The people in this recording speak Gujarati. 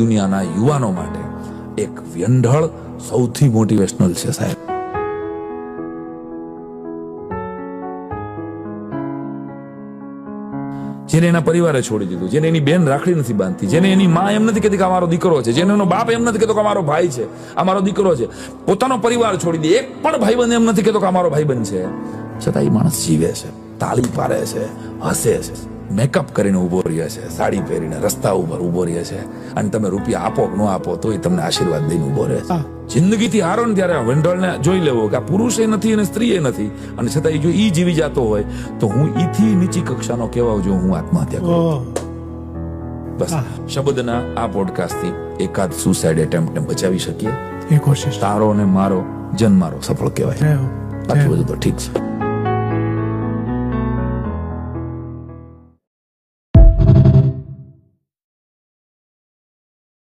દુનિયાના યુવાનો માટે એક વ્યંઢળ સૌથી મોટિવેશનલ છે સાહેબ. જેને એના પરિવારે છોડી દીધું, જેને એની બેન રાખડી નથી બાંધતી, જેને એની માં એમ નથી કહેતી કે અમારો દીકરો છે, જેને એનો બાપ એમ નથી કહેતો કે અમારો ભાઈ છે, અમારો દીકરો છે, પોતાનો પરિવાર છોડી દે, એક પણ ભાઈબંધ એમ નથી કહેતો કે અમારો ભાઈબંધ છે, છતાં એ માણસ જીવે છે, તાળી પાડે છે, હસે છે, મેકઅપ કરીને ઉભો રહે છે, સાડી પહેરીને રસ્તા ઉપર ઉભો રહે છે, અને તમે રૂપિયા આપો કે ન આપો તોય તમને આશીર્વાદ દઈને ઉભો રહે છે. જિંદગીથી હારો ને ત્યારે વેંઢળને જોઈ લેવો કે આ પુરુષ એ નથી અને સ્ત્રી એ નથી, અને છતાં જો ઈ જીવી જતો હોય તો હું ઈથી નીચી કક્ષાનો કહેવા જો હું આત્મહત્યા કરું. બસ શબ્દના આ પોડકાસ્ટથી એકાદ સુસાઇડ એટેમ્પ્ટને બચાવી શકીએ એ કોશિશ. તારો ને મારો જન્મારો સફળ કહેવાય, બાકી બધું તો ઠીક છે.